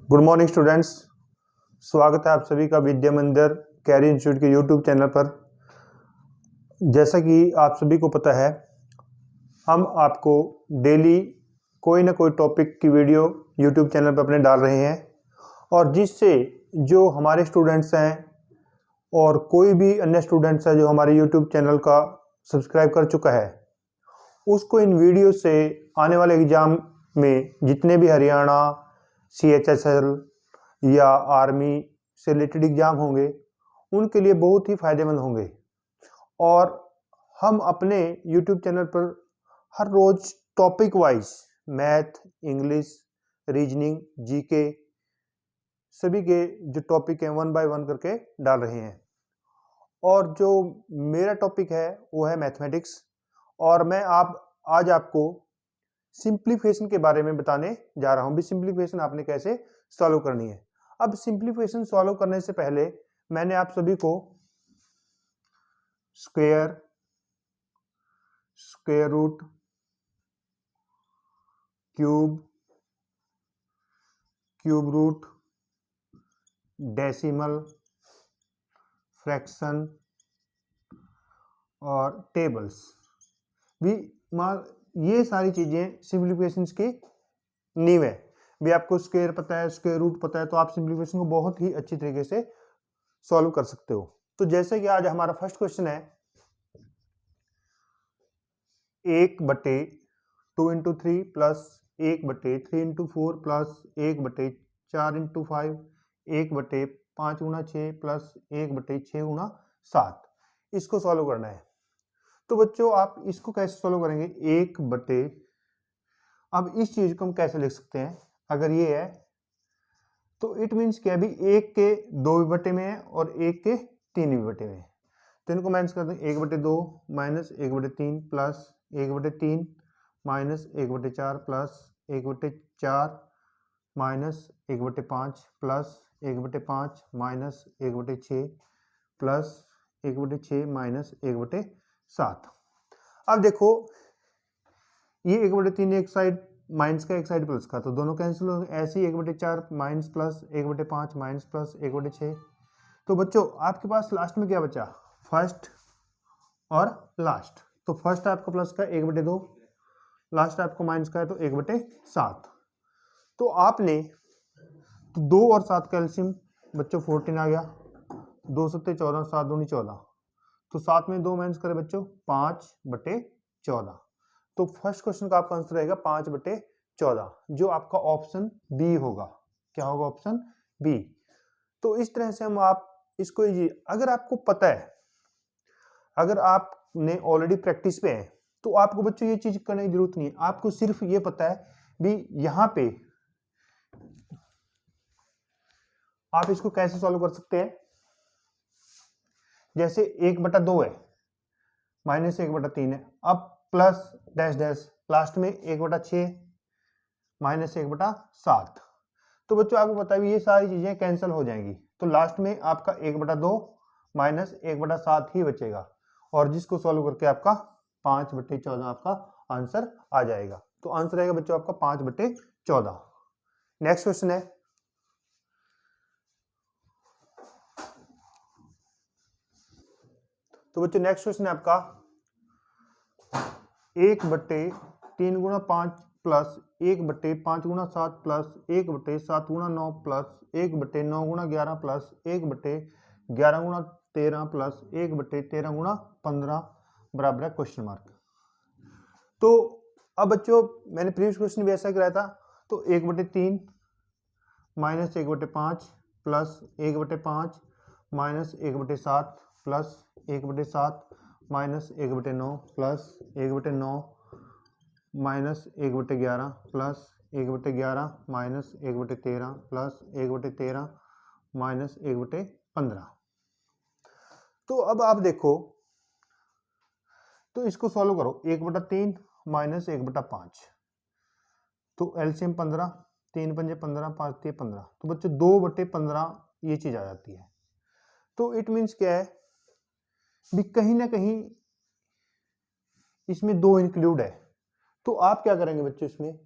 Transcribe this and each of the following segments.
Good morning students. स्वागत है आप सभी का विद्या मंदिर कैरियर इंस्टीट्यूट के यूट्यूब चैनल पर। जैसा कि आप सभी को पता है, हम आपको डेली कोई ना कोई टॉपिक की वीडियो यूट्यूब चैनल पर अपने डाल रहे हैं, और जिससे जो हमारे स्टूडेंट्स हैं और कोई भी अन्य स्टूडेंट्स है जो हमारे यूट्यूब चैनल का सब्सक्राइब कर चुका है, उसको इन वीडियो से आने वाले एग्ज़ाम में जितने भी हरियाणा CHSL या आर्मी से रिलेटेड एग्जाम होंगे उनके लिए बहुत ही फायदेमंद होंगे। और हम अपने YouTube चैनल पर हर रोज topic wise math, English, reasoning, GK सभी के जो टॉपिक हैं 1 बाय 1 करके डाल रहे हैं। और जो मेरा टॉपिक है वो है मैथमेटिक्स, और मैं आज आपको सिंप्लीफिकेशन के बारे में बताने जा रहा हूं भी सिंप्लीफिकेशन आपने कैसे सॉल्व करनी है। अब सिंप्लीफिकेशन सॉल्व करने से पहले मैंने आप सभी को square, square root, cube, cube root, decimal, fraction और टेबल्स भी ये सारी चीजें सिंप्लीफिकेशन की नींव है। भी आपको स्क्वायर पता है, स्क्वायर रूट पता है, तो आप सिंप्लीफिकेशन को बहुत ही अच्छी तरीके से सॉल्व कर सकते हो। तो जैसे कि आज हमारा फर्स्ट क्वेश्चन है 1/2 × 3 प्लस 1/3 × 4 प्लस 1/4 × 5 1/5 × 6 प्लस 1/6 × 7 इसको सॉल्व करना है। तो बच्चों आप इसको कैसे सॉल्व करेंगे? अब इस चीज को हम कैसे लिख सकते हैं? अगर ये है तो इट मीन्स क्या है भी 1 के 2 विबटे में है और 1 के 3 विबटे में है। तो इनको माइनस कर दें, 1/2 minus 1/3 plus 1/3 minus 1/4 plus 1/4 minus 1/5 plus 1/5 minus 1/6 plus 1/6 minus 1/7। अब देखो ये 1/3 एक साइड माइनस का, एक साइड प्लस का, तो दोनों कैंसिल हो गए। ऐसे ही 1/4 माइनस प्लस 1/5 माइनस प्लस 1/6। तो बच्चों आपके पास लास्ट में क्या बचा? फर्स्ट और लास्ट। तो फर्स्ट आपका प्लस का 1/2, लास्ट आपको माइनस का है तो 1/7। तो आपने तो 2 और 7 का एलसीएम बच्चों 14 आ गया, 2 7 14, 7 दूनी 14, तो 7 में 2 माइनस करें बच्चों 5/14। तो फर्स्ट क्वेश्चन का आपका आंसर रहेगा 5/14, जो आपका ऑप्शन बी होगा। क्या होगा? Option B. तो इस तरह से हम आप इसको अगर आपको पता है, अगर आपने ऑलरेडी प्रैक्टिस पे है, तो आपको बच्चों ये चीज करने की जरूरत नहीं है। आपको सिर्फ ये पता है भी यहां पे आप इसको कैसे सॉल्व कर सकते हैं। जैसे 1/2 है माइनस 1/3 है, अब प्लस डैश डैश लास्ट में 1/6 माइनस 1/7। तो बच्चों आपको पता है ये सारी चीजें कैंसिल हो जाएंगी, तो लास्ट में आपका 1/2 माइनस 1/7 ही बचेगा, और जिसको सॉल्व करके आपका 5/14 आपका आंसर आ जाएगा। तो आंसर रहेगा बच्चों आपका 5/14। नेक्स्ट क्वेश्चन है तो बच्चों नेक्स्ट क्वेश्चन है आपका 1/3 × 5 plus 1/5 × 7 plus 1/7 × 9 plus 1/9 × 11 plus 1/11 × 13 plus 1/13 × 15 बराबर है क्वेश्चन मार्क। तो अब बच्चों मैंने प्रीवियस क्वेश्चन भी ऐसा कराया था, तो 1/3 minus 1/5 plus 1/5 minus 1/7 plus 1/7 minus 1/9 plus 1/9 minus 1/11 plus 1/11 minus 1/13 plus 1/13 minus 1/15। तो अब आप देखो, तो इसको सॉल्व करो। 1/3 माइनस 1/5, तो एलसीएम 15, 3 पंजे 15, 5 3 15, तो बच्चों 2/15 ये चीज आ जाती है। तो इट मीन्स क्या है भी कहीं ना कहीं इसमें 2 इंक्लूड है। तो आप क्या करेंगे बच्चों, इसमें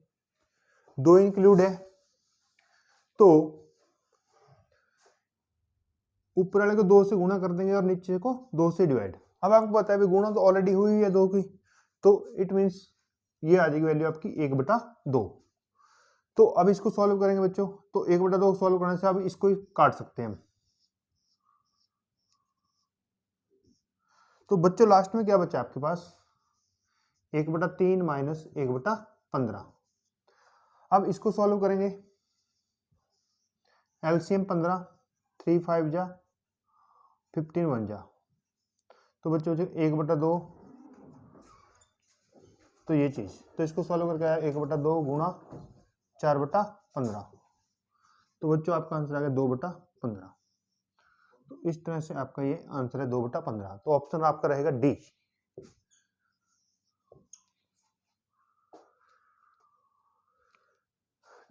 2 इंक्लूड है तो ऊपर वाले को 2 से गुणा कर देंगे और नीचे को 2 से डिवाइड। अब आपको पता है गुणा तो ऑलरेडी हुई है 2 की, तो इट मीन्स ये आ जाएगी वैल्यू आपकी 1/2। तो अब इसको सॉल्व करेंगे बच्चों, तो 1/2 सॉल्व करने से अब इसको ही काट सकते हैं हम। तो बच्चों लास्ट में क्या बचा आपके पास, 1/3 माइनस 1/15। अब इसको सॉल्व करेंगे, एलसीएम 15, 3 5 जा 15 1 जा, तो बच्चों 1/2, तो ये चीज, तो इसको सॉल्व करके आया 1/2 गुणा 4/15, तो बच्चों आपका आंसर आ गया 2/15। तो इस तरह से आपका ये आंसर है 2/15। तो ऑप्शन आपका रहेगा डी।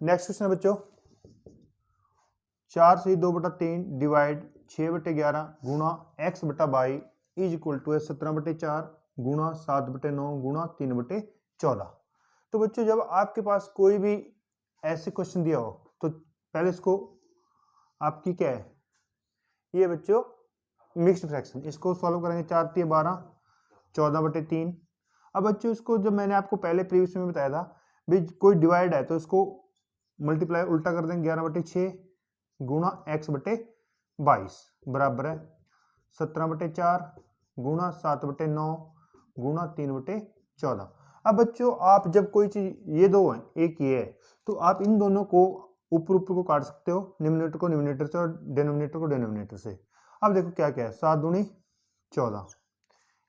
नेक्स्ट क्वेश्चन है बच्चों, 4 से 2/3 डिवाइड 6/11 गुणा x/22 इज इक्वल टू 17/4 गुणा 7/9 गुणा 3/14। तो बच्चों जब आपके पास कोई भी ऐसे क्वेश्चन दिया हो तो पहले इसको आपकी क्या है, ये बच्चों मिक्स्ड फ्रैक्शन, इसको सॉल्व करेंगे। 4 3 12 14/3। अब बच्चों इसको जब मैंने आपको पहले प्रीवियस में बताया था भी कोई डिवाइड है तो इसको मल्टीप्लाई उल्टा कर देंगे, 11/6 गुणा x/22 बराबर है 17/4 गुणा 7/9 गुणा 3/14। अब बच्चों आप जब कोई चीज, ये दो है एक ये है, तो आप इन दोनों को ऊपर ऊपर को काट सकते हो, न्यूमरेटर को न्यूमरेटर से और डिनोमिनेटर को डिनोमिनेटर से। अब देखो क्या क्या है, 7 दूनी 14,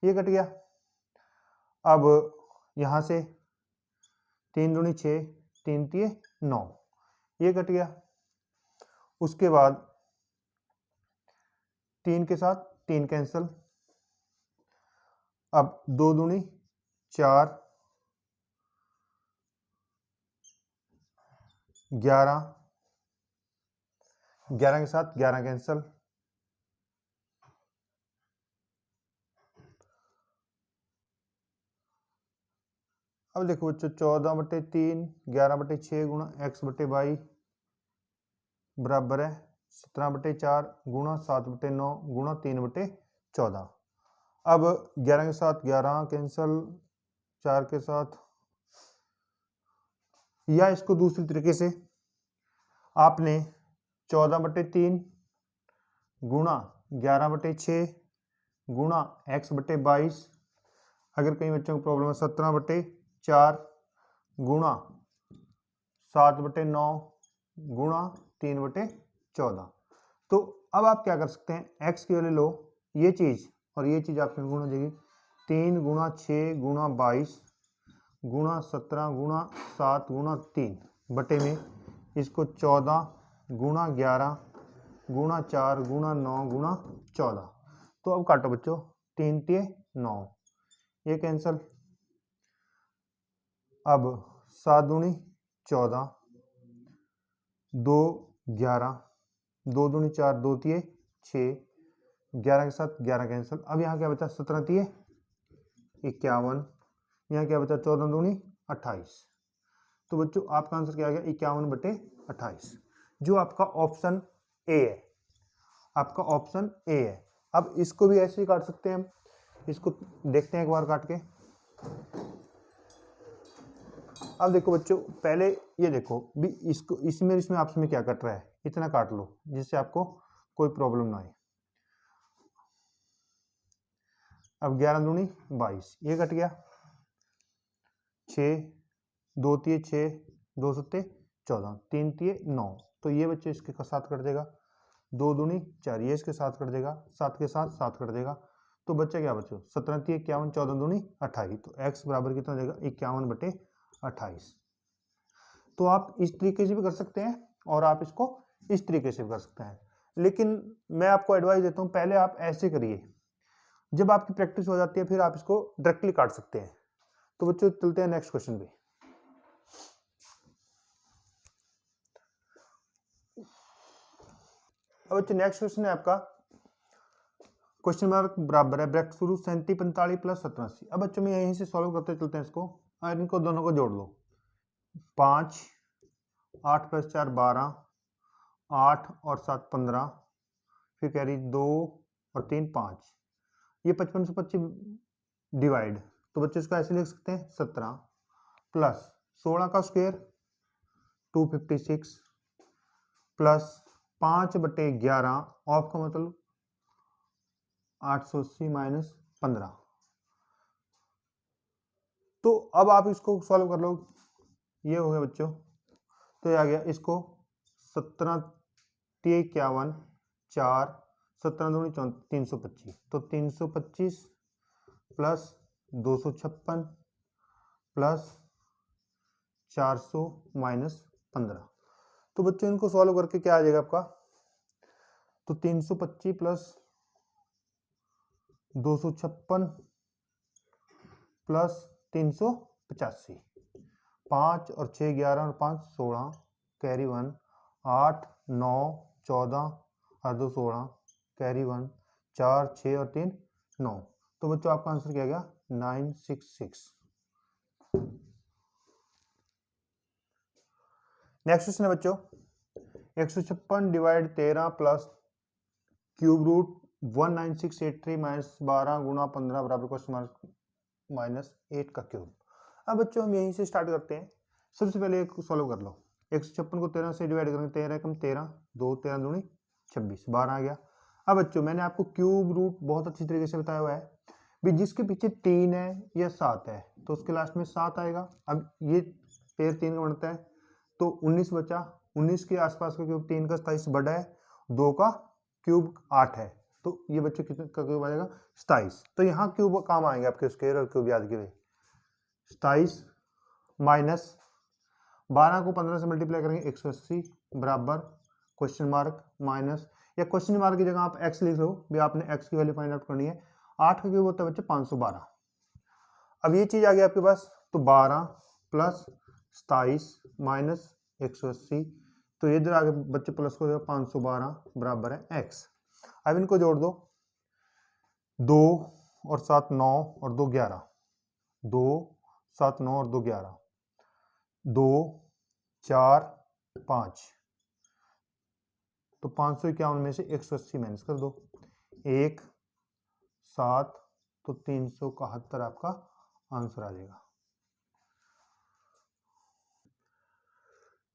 ये कट गया। अब यहां से 3 दूनी 6, 3 तिये 9, ये कट गया। उसके बाद 3 के साथ 3 कैंसल। अब 2 दूनी 4, 11, 11 के साथ 11 कैंसल। अब देखो बच्चों 14/3 11/6 गुणा x/22 बराबर है 17/4 गुणा 7/9 गुणा 3/14। अब 11 के साथ 11 कैंसल, 4 के साथ, या इसको दूसरी तरीके से आपने 14/3 गुणा 11/6 गुणा x/22, अगर कहीं बच्चों को प्रॉब्लम है 17/4 गुणा 7/9 गुणा 3/14। तो अब आप क्या कर सकते हैं, x की वैल्यू लो, ये चीज और ये चीज आपके गुणा हो जाएगी, 3 गुणा 6 गुणा 22 गुणा 17 गुणा 7 गुणा 3 बटे में इसको 14 गुणा 11 गुणा 4 गुणा 9 गुणा 14। तो अब काटो बच्चों, 3 तिये 9, ये कैंसल। अब 7 दूनी 14, 2 11, 2 दूनी 4, 2 तिये 6, 11 के साथ 11 कैंसल। अब यहाँ क्या बचा, 17 तिये 51, यहाँ क्या बचा 14 दूनी 28। तो बच्चों आपका आंसर क्या आ गया, 51/28, जो आपका ऑप्शन ए है, आपका ऑप्शन ए है। अब इसको भी ऐसे ही काट सकते हैं हम, इसको देखते हैं एक बार काट के। अब देखो बच्चों पहले ये देखो भी इसको, इसमें आपस में क्या कट रहा है, इतना काट लो जिससे आपको कोई प्रॉब्लम ना आए। अब 11 दूनी 22, ये कट गया, 6 2 तिये 6 2 सत्ते 14, 3 तिये 9, तो ये बच्चे इसके साथ कट देगा, 2 दूनी 4, ये इसके साथ कट देगा, 7 के साथ 7 कट देगा। तो बच्चा क्या बच्चों, 17 तिये 51, 14 दूनी 28, तो x बराबर कितना देगा, 51/28। तो आप इस तरीके से भी कर सकते हैं और आप इसको इस तरीके से भी कर सकते हैं, लेकिन मैं आपको एडवाइस देता हूं पहले आप ऐसे करिए, जब आपकी प्रैक्टिस हो जाती है फिर आप इसको डायरेक्टली काट सकते हैं। तो बच्चों चलते हैं नेक्स्ट क्वेश्चन पे। अब बच्चों नेक्स्ट क्वेश्चन है आपका क्वेश्चन मार्क बराबर है ब्रैकेट शुरू 37 45 प्लस 87। अब बच्चों में यहीं से सॉल्व करते चलते हैं इसको, और इनको दोनों को जोड़ लो, 5 8 + 4 12 8 और 7 15, फिर कैरी 2 और 3 5, ये 55 से 25 डिवाइड, तो बच्चे इसको ऐसे लिख सकते हैं 17 प्लस 16 का स्क्वायर 256 प्लस 5/11 ऑफ का मतलब 880 माइनस 15। तो अब आप इसको सॉल्व कर लो, ये हो गया बच्चों, तो ये आ गया, इसको 17 51 4 17 दूनी 325, तो 325 प्लस 256 प्लस 400 माइनस 15। तो बच्चों इनको सॉल्व करके क्या आ जाएगा आपका, तो 325 प्लस 256 प्लस 385, 5 और 6 11 और 5 16, कैरी 1 8 9 14 और 2 16, कैरी 1 4 6 और 3 9। तो बच्चों आपका आंसर क्या गया 966। नेक्स्ट क्वेश्चन है बच्चों, 156 divide 13 plus cube root 19683 minus 12 गुणा 15 बराबर क्वेश्चन मार्क माइनस 8 का क्यूब। अब बच्चों हम यहीं से स्टार्ट करते हैं, सबसे पहले एक सॉल्व कर लो, 156 को 13 से डिवाइड करेंगे, 13 कम 13 2 13 दूनी 26 12 आ गया। अब बच्चों मैंने आपको क्यूब रूट बहुत अच्छी तरीके से बताया हुआ है भी, जिसके पीछे 3 है या 7 है तो उसके लास्ट में 7 आएगा। अब ये पेयर 3 का बनता है तो 19 बचा, 19 के आसपास का क्यूब 3 का 27 बड़ा है, 2 का क्यूब 8 है, तो ये बच्चों कितने का क्यूब आ जाएगा 27। तो यहाँ क्यूब काम आएंगे आपके स्क्वायर और क्यूब याद के लिए, 27 माइनस 12 को 15 से मल्टीप्लाई करेंगे 180 बराबर क्वेश्चन मार्क माइनस, या क्वेश्चन मार्क की जगह आप एक्स लिख लो भी, आपने एक्स की वैल्यू फाइंड आउट करनी है। 8 का क्यूब होता है बच्चे 512। अब ये चीज आ गई आपके पास, तो 12 प्लस 27 माइनस 180, तो ये इधर आगे बच्चे प्लस को 512 बराबर है एक्स। अब इनको जोड़ दो, 2 और 7 9 और 2 11, 2 7 9 और 2 11, 2 4 5, तो 551 में से 180 माइनस कर दो, 1 7, तो 371 आपका आंसर आ जाएगा।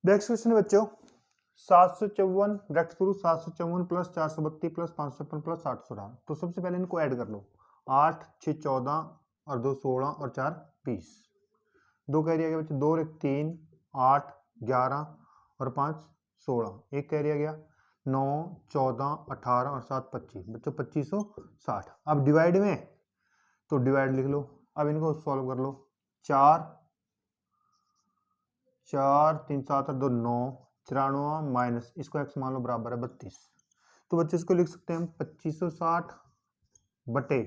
नेक्स्ट क्वेश्चन है बच्चों, 754 ब्रैकेट शुरू 754 प्लस 432 प्लस 556 प्लस 816, तो सबसे पहले इनको ऐड कर लो, 8 6 14 और 2 16 और 4 20, 2 कैरी आ गया बच्चे, 2 और 1 3 8 11 और 5 16, एक कैरी आ गया 9 14 18 और 7 25, बच्चों 2560। अब डिवाइड में तो डिवाइड लिख लो, अब इनको सॉल्व कर लो, 4 4 3 7 2 9 94 माइनस इसको एक्स मान लो बराबर है 32, तो बच्चे इसको लिख सकते हैं हम 2560 बटे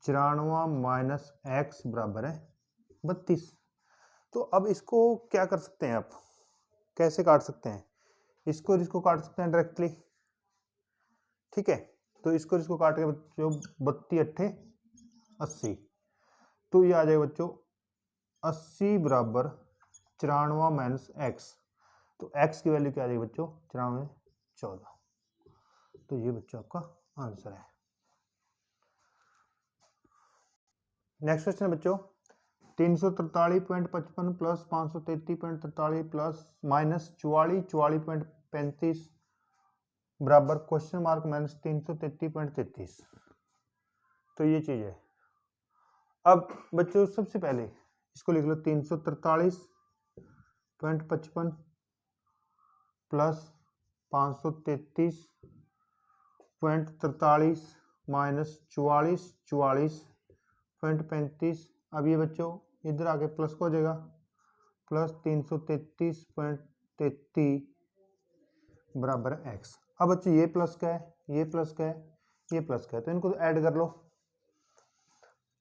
94 माइनस एक्स बराबर है 32। तो अब इसको क्या कर सकते हैं, आप कैसे काट सकते हैं, इसको और इसको काट सकते हैं डायरेक्टली, ठीक है। तो इसको और इसको काट के बच्चों 32 8 80, तो ये आ जाएगा बच्चों 80 बराबर 94 माइनस एक्स, तो एक्स की वैल्यू क्या आ जाएगी बच्चों 94 14, तो ये बच्चों आपका आंसर है। नेक्स्ट क्वेश्चन है बच्चों, 343.55 प्लस 533.43 प्लस माइनस 44.35 बराबर क्वेश्चन मार्क माइनस 333.33, तो ये चीज है। अब बच्चों सबसे पहले इसको लिख लो 343.55 प्लस 533.43 माइनस 44.35। अब ये बच्चों इधर आके प्लस को हो जाएगा, प्लस 333.33 बराबर है एक्स। अब बच्चों ये प्लस का है, ये प्लस का है, ये प्लस का है, तो इनको ऐड कर लो,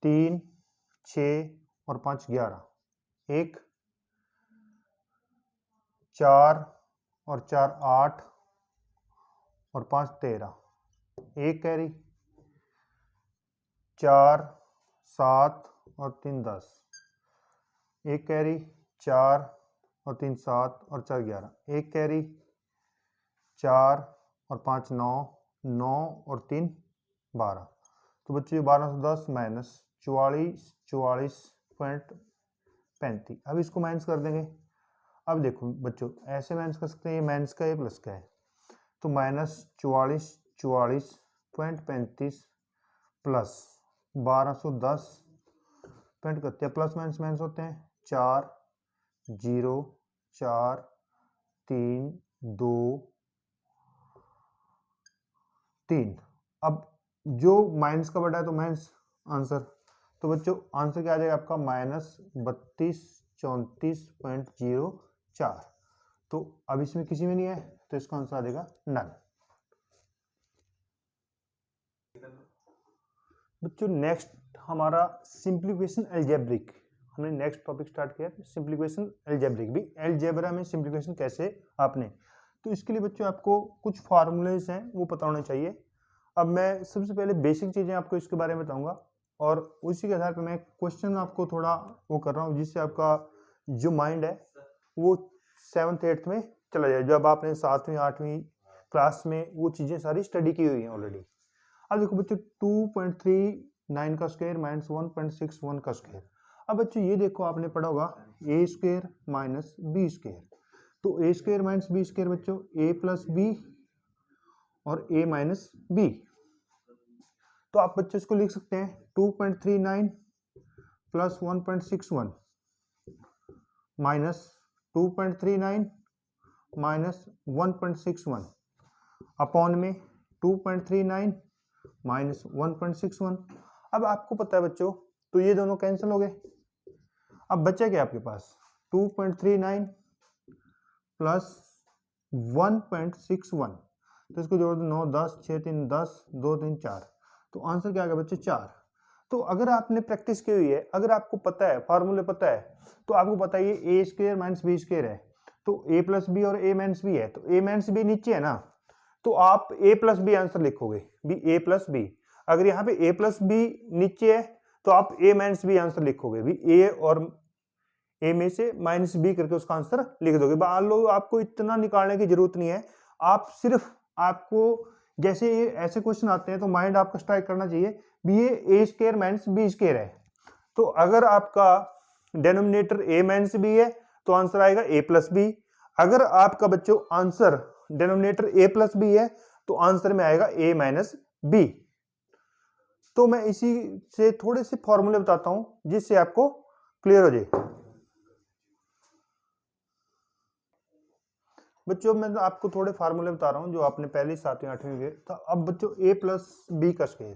3 6 और 5 11, 1 4 और 4 8 और 5 13, एक कैरी 4 7 और 3 10, एक कैरी 4 और 3 7 और 4 11, एक कैरी 4 और 5 9, 9 और 3 12। तो बच्चों ये 1210 माइनस 44.35। अब इसको माइनस कर देंगे। अब देखो बच्चों ऐसे माइनस कर सकते हैं, ये माइनस का है प्लस का है, तो minus 44.35 plus 1210.31, plus minus minus होते हैं, 4 0 4 3 2 3। अब जो माइनस का बटा है तो माइनस आंसर, तो बच्चों आंसर क्या आ जाएगा आपका -3234.04। तो अब इसमें किसी में नहीं है तो इसका आंसर आ जाएगा नन। बच्चों नेक्स्ट हमारा सिंप्लीफिकेशन अलजेब्रिक, हमने नेक्स्ट टॉपिक स्टार्ट किया सिंप्लीफिकेशन अलजेब्रिक। भी अलजेब्रा में सिंप्लीफिकेशन कैसे आपने, तो इसके लिए बच्चों आपको कुछ फार्मूलेज हैं वो पता होने चाहिए। अब मैं सबसे पहले बेसिक चीज़ें आपको इसके बारे में बताऊंगा और उसी के आधार पर मैं क्वेश्चन आपको थोड़ा वो कर रहा हूँ जिससे आपका जो माइंड है वो 7th 8th में चला जाए, जब आपने 7वीं 8वीं क्लास में वो चीज़ें सारी स्टडी की हुई हैं ऑलरेडी। अब देखो बच्चों 2.39 का स्क्वायर माइनस 1.61 का स्क्वायर। अब बच्चों ये देखो आपने पढ़ा होगा ए स्क्वायर माइनस बी स्क्वायर, तो ए स्क्वायर माइनस बी स्क्वायर बच्चों ए प्लस बी और ए माइनस बी। तो आप बच्चों इसको लिख सकते हैं 2.39 प्लस 1.61 माइनस 2.39 माइनस 1.61 अपॉन में 2.39 माइनस 1.61। अब आपको पता है बच्चों तो ये दोनों कैंसिल हो गए। अब बचा क्या आपके पास 2.39 प्लस 1.61, तो इसको जोड़ दो 9 10 6 3 10 2 3 4, तो आंसर क्या आ गया बच्चों 4। तो अगर आपने प्रैक्टिस की हुई है, अगर आपको पता है फार्मूले पता है, तो आपको पता है ये ए स्क्वायर माइनस बी स्क्वायर है, तो ए प्लस बी और ए माइनस बी है, तो ए माइनस बी नीचे है ना, तो आप ए प्लस बी आंसर लिखोगे, बी ए प्लस बी। अगर यहाँ पे ए प्लस बी नीचे है तो आप ए माइनस बी आंसर लिखोगे, भी ए और ए में से माइनस बी करके उसका आंसर लिख दोगे। मान लो आपको इतना निकालने की जरूरत नहीं है, आप सिर्फ आपको जैसे ये ऐसे क्वेश्चन आते हैं तो माइंड आपका स्ट्राइक करना चाहिए भी ये ए स्क्वायर माइनस बी स्क्वायर है, तो अगर आपका डेनोमिनेटर ए माइनस बी है तो आंसर आएगा ए प्लस बी। अगर आपका बच्चों answer denominator a plus B है तो आंसर में आएगा a माइनस बी। तो मैं इसी से थोड़े से फॉर्मूले बताता हूं जिससे आपको क्लियर हो जाए। बच्चों मैं आपको थोड़े फार्मूले बता रहा हूं जो आपने पहले 7वीं 8वीं में था। अब बच्चों a प्लस बी का स्क्वायर,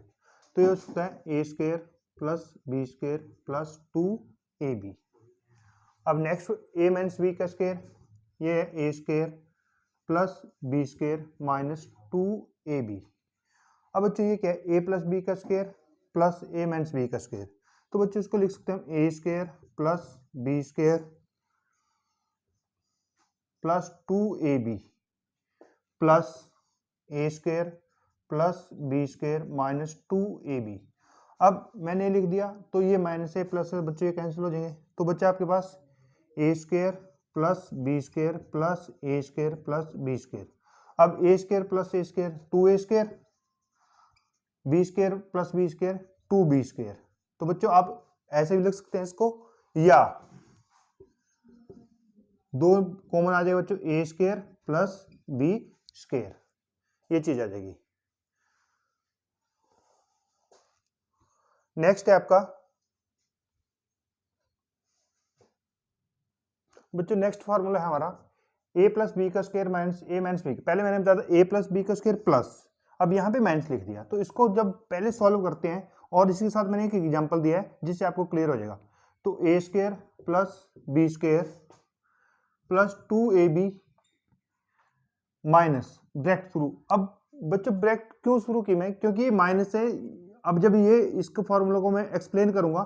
तो ये हो सकता है a square plus B square plus 2ab। अब नेक्स्ट a माइनस बी का स्क्वायर, ये है a square plus B square minus 2ab। अब बच्चों ये क्या है a प्लस बी का square plus a minus B का स्क्वायर, तो बच्चों इसको लिख सकते हैं a square plus B square plus 2ab plus a square plus B square minus 2ab। अब मैंने लिख दिया तो ये माइनस ए प्लस बच्चों ये कैंसिल हो जाएंगे, तो बच्चा आपके पास a square plus B square plus A square plus B square. अब A square plus A square 2a square, B square plus B square 2b square. तो बच्चों आप ऐसे भी लिख सकते हैं इसको, या दो कॉमन आ जाएगा बच्चों ए स्क्वायर प्लस बी स्क्वायर, ये चीज आ जाएगी। नेक्स्ट है आपका बच्चों नेक्स्ट फार्मूला है हमारा a प्लस बी का स्क्वायर माइनस ए माइनस बी। पहले मैंने बताया था a प्लस बी का स्क्वायर प्लस, अब यहाँ पे माइनस लिख दिया, तो इसको जब पहले सॉल्व करते हैं और इसी के साथ मैंने एक एग्जांपल दिया है जिससे आपको क्लियर हो जाएगा। तो a square plus B square plus 2ab minus bracket शुरू। अब बच्चों ब्रैकेट क्यों शुरू की मैं, क्योंकि ये माइनस है। अब जब ये इसके फॉर्मूला को मैं एक्सप्लेन करूंगा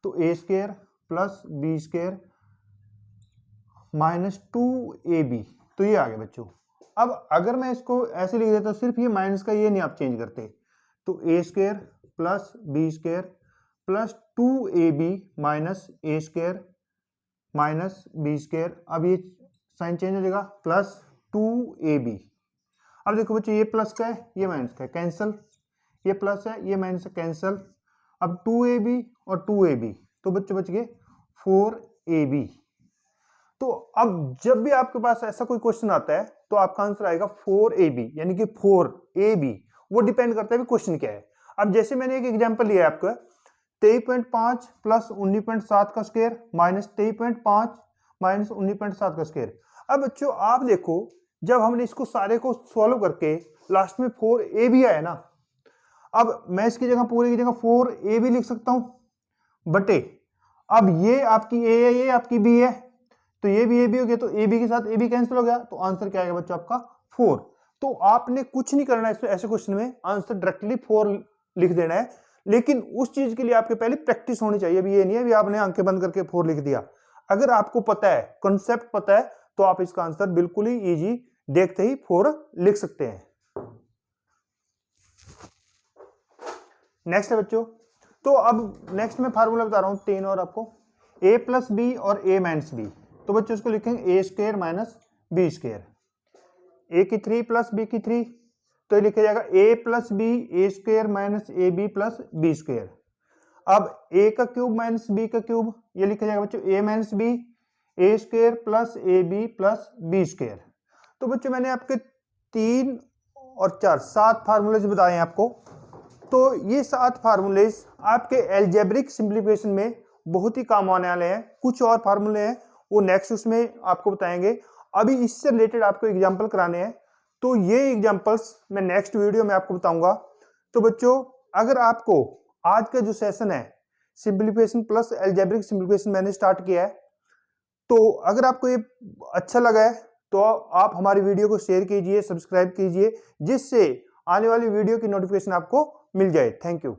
तो a square plus B square minus 2ab, तो ये आ गया बच्चों। अब अगर मैं इसको ऐसे लिख देता सिर्फ ये माइनस का ये नहीं आप चेंज करते, तो a square plus B square plus 2ab minus A square minus B square. अब ये साइन चेंज हो जाएगा प्लस 2ab। अब देखो बच्चों ये प्लस का है ये माइनस का है, कैंसल, ये प्लस है ये माइनस है, कैंसल। अब 2ab और 2ab, तो बच्चों बच गए 4ab। तो अब जब भी आपके पास ऐसा कोई क्वेश्चन आता है तो आपका आंसर आएगा 4ab, यानी कि 4ab। वो डिपेंड करता है क्वेश्चन क्या है। अब जैसे मैंने एक एग्जांपल लिया है आपका 23.5 प्लस 19.7 का स्क्वायर माइनस 23.5 माइनस 19.7 का स्क्वायर। अब बच्चों आप देखो जब हमने इसको सारे को सॉल्व करके लास्ट में 4ab आया ना, अब मैं इसकी जगह पूरे की जगह 4ab लिख सकता हूं बटे, अब ये आपकी a है ये आपकी b है, तो ये भी ab हो गया, तो ab के साथ ab कैंसिल हो गया, तो आंसर क्या आएगा बच्चों आपका 4। तो आपने कुछ नहीं करना है ऐसे क्वेश्चन में, आंसर डायरेक्टली 4 लिख देना है। लेकिन उस चीज के लिए आपके पहले प्रैक्टिस होनी चाहिए। अभी ये नहीं है अभी आपने आंखें बंद करके 4 लिख दिया। अगर आपको पता है कंसेप्ट पता है तो आप इसका आंसर बिल्कुल ही इजी देखते ही 4 लिख सकते हैं। नेक्स्ट है बच्चों, तो अब नेक्स्ट मैं फार्मूला बता रहा हूं 3 और आपको, a प्लस बी और a माइनस बी। तो बच्चों इसको लिखेंगे a square minus B square, a की 3 प्लस b की 3, तो ये लिखा जाएगा a plus B A square minus A B plus B square. अब a का क्यूब माइनस b का क्यूब, ये लिखा जाएगा बच्चों a minus B A square plus A B plus B square. तो बच्चों मैंने आपके 3 और 4 7 फार्मूलेज बताए हैं आपको। तो ये 7 फार्मूलेज आपके एल्जेब्रिक सिंप्लीफिकेशन में बहुत ही काम आने वाले हैं। कुछ और फार्मूले हैं वो नेक्स्ट उसमें आपको बताएंगे। अभी इससे रिलेटेड आपको एग्जांपल कराने हैं, तो ये एग्जांपल्स मैं नेक्स्ट वीडियो में आपको बताऊंगा। तो बच्चों अगर आपको आज का जो सेशन है सिंप्लीफिकेशन प्लस एल्जेब्रिक सिंप्लीफिकेशन मैंने स्टार्ट किया है, तो अगर आपको ये अच्छा लगा है तो आप हमारी वीडियो को शेयर कीजिए, सब्सक्राइब कीजिए, जिससे आने वाली वीडियो की नोटिफिकेशन आपको मिल जाए। Thank you.